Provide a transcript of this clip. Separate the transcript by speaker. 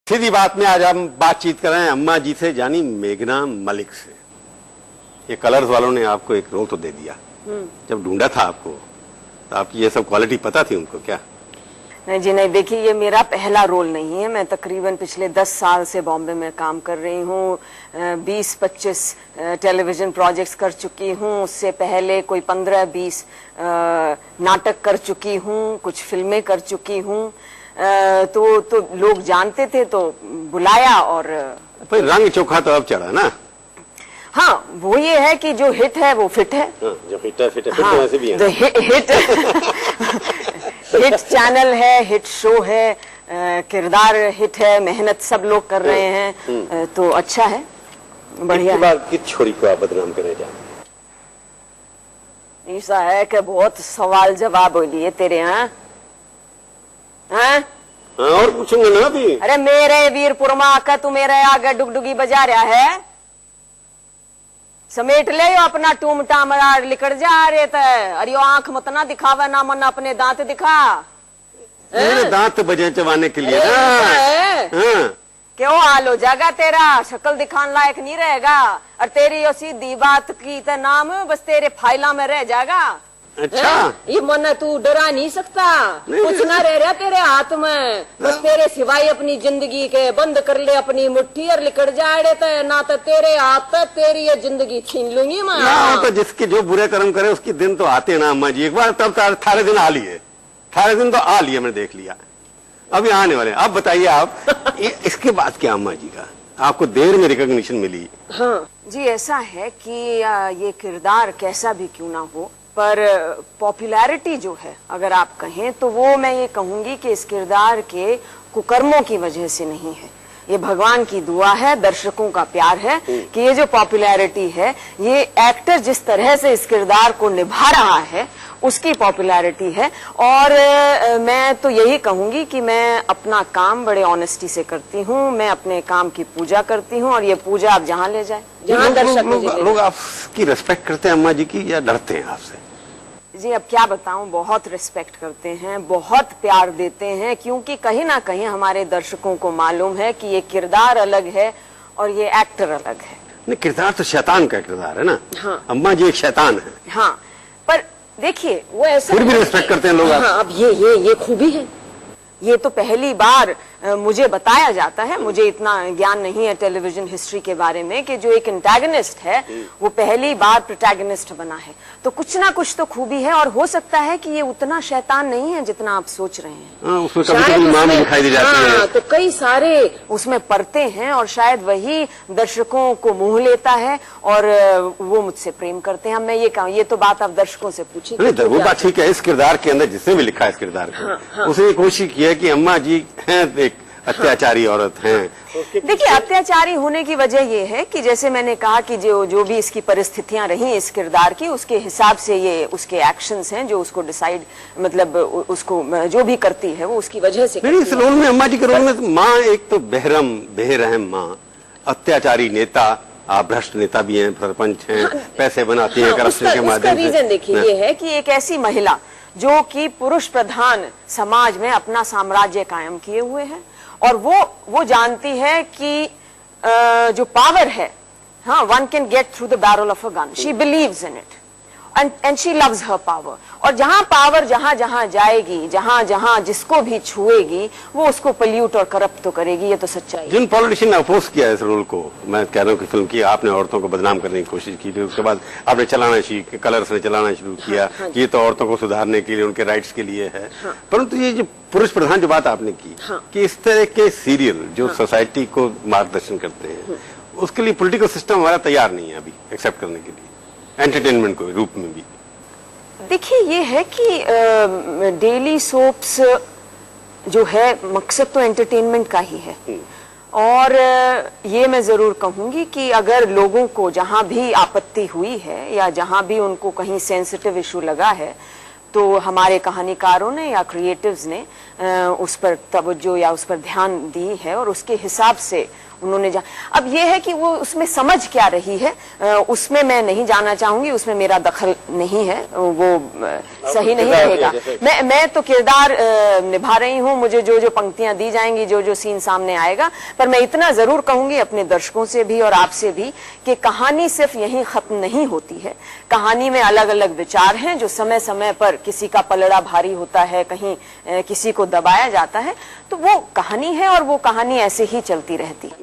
Speaker 1: सीधी बात में आज हम बातचीत कर रहे हैं अम्मा जी से, यानी मेघना मलिक से। ये कलर्स वालों ने आपको एक रोल तो दे दिया। जब ढूंढा था आपको तो आपकी ये सब क्वालिटी पता थी उनको क्या?
Speaker 2: नहीं जी नहीं, देखिए ये मेरा पहला रोल नहीं है। मैं तकरीबन पिछले 10 साल से बॉम्बे में काम कर रही हूँ। 20-25 टेलीविजन प्रोजेक्ट्स कर चुकी हूँ। उससे पहले कोई 15-20 नाटक कर चुकी हूँ, कुछ फिल्में कर चुकी हूँ। तो लोग जानते थे तो बुलाया और
Speaker 1: भाई रंग चोखा तो अब चढ़ा ना।
Speaker 2: हाँ, वो ये है कि जो हिट है वो फिट है।
Speaker 1: जो हिट है फिट है,
Speaker 2: हाँ,
Speaker 1: तो वैसे भी है।
Speaker 2: तो हिट चैनल है, हिट शो है, किरदार हिट है, मेहनत सब लोग कर रहे हैं, तो अच्छा है, बढ़िया है।
Speaker 1: बार किस छोरी को आप बदनाम करे जाए?
Speaker 2: ऐसा है कि बहुत सवाल जवाब हो लिए तेरे। हाँ हाँ,
Speaker 1: और पूछूंगा ना अभी।
Speaker 2: अरे मेरे वीरपुर में आकर तू मेरे आगे डुगडुगी बजा रहा है। समेट ले यो अपना टूम टामरार लिकड़ जा रहे थे। अरे यो आंख मत ना दिखावे ना, मन अपने दांत दिखा।
Speaker 1: मेरे दांत बजे चबाने के लिए ना।
Speaker 2: क्यों हाल हो जाएगा तेरा, शक्ल दिखाने लायक नहीं रहेगा। और तेरी यो सीधी बात की तो नाम बस तेरे फाइला में रह जाएगा।
Speaker 1: अच्छा,
Speaker 2: ये मन तू डरा नहीं सकता। कुछ ना रह रहा तेरे हाथ में, बस तेरे सिवाय अपनी जिंदगी के बंद कर ले अपनी मुट्ठी और लिकड़ जाए तो ना तो तेरे हाथ तेरी ये जिंदगी छीन लूंगी मैं।
Speaker 1: ना तो जिसके जो बुरे कर्म करे उसके दिन तो आते ना अम्मा जी। एक बार तब 18 दिन आ लिए, 18 दिन तो आ लिए, मैंने देख लिया, अभी आने वाले। अब बताइए आप इसके बाद क्या अम्मा जी का आपको देर में रिकॉग्निशन मिली?
Speaker 2: हाँ जी, ऐसा है कि ये किरदार कैसा भी क्यों ना हो, पर पॉपुलैरिटी जो है अगर आप कहें तो वो मैं ये कहूंगी कि इस किरदार के कुकर्मों की वजह से नहीं है। ये भगवान की दुआ है, दर्शकों का प्यार है कि ये जो पॉपुलैरिटी है, ये एक्टर जिस तरह से इस किरदार को निभा रहा है उसकी पॉपुलैरिटी है। और मैं तो यही कहूंगी कि मैं अपना काम बड़े ऑनेस्टी से करती हूँ। मैं अपने काम की पूजा करती हूँ और ये पूजा आप जहाँ ले जाए, जहाँ दर्शक
Speaker 1: लोग आपकी रिस्पेक्ट करते हैं अम्मा जी की या डरते हैं आपसे?
Speaker 2: जी अब क्या बताऊं, बहुत रिस्पेक्ट करते हैं, बहुत प्यार देते हैं, क्योंकि कहीं ना कहीं हमारे दर्शकों को मालूम है कि ये किरदार अलग है और ये एक्टर अलग है।
Speaker 1: नहीं, किरदार तो शैतान का किरदार है ना। हाँ। अम्मा जी एक शैतान है।
Speaker 2: हाँ, पर देखिए वो ऐसा
Speaker 1: फिर भी रिस्पेक्ट करते हैं लोग।
Speaker 2: हाँ, अब ये खूबी है। ये तो पहली बार मुझे बताया जाता है, मुझे इतना ज्ञान नहीं है टेलीविजन हिस्ट्री के बारे में, कि जो एक एंटागनिस्ट है वो पहली बार प्रोटैगनिस्ट बना है। तो कुछ ना कुछ तो खूबी है, और हो सकता है कि ये उतना शैतान नहीं है जितना आप सोच रहे हैं।
Speaker 1: उसमें कभी-कभी मां भी दिखाई दे जाती है।
Speaker 2: तो कई सारे उसमें परते हैं और शायद वही दर्शकों को मोह लेता है और वो मुझसे प्रेम करते हैं। मैं ये कहूँ, ये तो बात आप दर्शकों से पूछिए।
Speaker 1: वो बात ठीक है। इस किरदार के अंदर जिसने भी लिखा है इस किरदार को, उसने कोशिश की है कि अम्मा जी हैं एक अत्याचारी औरत हैं।
Speaker 2: देखिए, अत्याचारी होने की वजह ये है कि जैसे मैंने कहा कि जो भी इसकी परिस्थितियां रही इस किरदार की, उसके हिसाब से ये उसके एक्शंस हैं जो उसको डिसाइड, मतलब उसको जो भी करती है वो उसकी वजह से।
Speaker 1: इस रोल में, अम्मा जी के रोल में माँ एक तो बेरहम माँ, अत्याचारी नेता, आप भ्रष्ट नेता भी हैं, सरपंच हैं, पैसे बनाती हैं करप्शन के माध्यम से।
Speaker 2: रीजन देखिए ये है कि एक ऐसी महिला जो कि पुरुष प्रधान समाज में अपना साम्राज्य कायम किए हुए है, और वो जानती है कि जो पावर है, हाँ, one can get through the barrel of a gun. She believes in it and she loves her power. और जहां पावर जहां जाएगी, जहां जिसको भी छुएगी, वो उसको पल्यूट और करप्ट तो करेगी। ये तो सच्चाई।
Speaker 1: जिन पॉलिटिशियन ने अपोज किया इस रोल को, मैं कह रहा हूँ कि फिल्म की आपने औरतों को बदनाम करने की कोशिश की थी, उसके बाद आपने चलाना शुरू, कलर्स ने चलाना शुरू किया।
Speaker 2: हाँ,
Speaker 1: ये तो औरतों को सुधारने के लिए, उनके राइट्स के लिए है। हाँ। परंतु ये जो पुरुष प्रधान जो बात आपने की, हाँ, कि इस तरह के सीरियल जो सोसाइटी को मार्गदर्शन करते हैं, उसके लिए पॉलिटिकल सिस्टम हमारा तैयार नहीं है अभी एक्सेप्ट करने के लिए, एंटरटेनमेंट को रूप में भी।
Speaker 2: देखिए ये है कि डेली सोप्स जो है, मकसद तो एंटरटेनमेंट का ही है। और ये मैं जरूर कहूंगी कि अगर लोगों को जहां भी आपत्ति हुई है या जहां भी उनको कहीं सेंसिटिव इशू लगा है, तो हमारे कहानीकारों ने या क्रिएटिव्स ने उस पर तवज्जो या उस पर ध्यान दी है और उसके हिसाब से उन्होंने अब ये है कि वो उसमें समझ क्या रही है, उसमें मैं नहीं जाना चाहूंगी, उसमें मेरा दखल नहीं है, वो सही नहीं रहेगा। मैं तो किरदार निभा रही हूँ, मुझे जो जो पंक्तियां दी जाएंगी, जो जो सीन सामने आएगा, पर मैं इतना जरूर कहूंगी अपने दर्शकों से भी और आपसे भी कि कहानी सिर्फ यहीं खत्म नहीं होती है। कहानी में अलग अलग विचार हैं जो समय समय पर किसी का पलड़ा भारी होता है, कहीं किसी को दबाया जाता है, तो वो कहानी है और वो कहानी ऐसे ही चलती रहती है।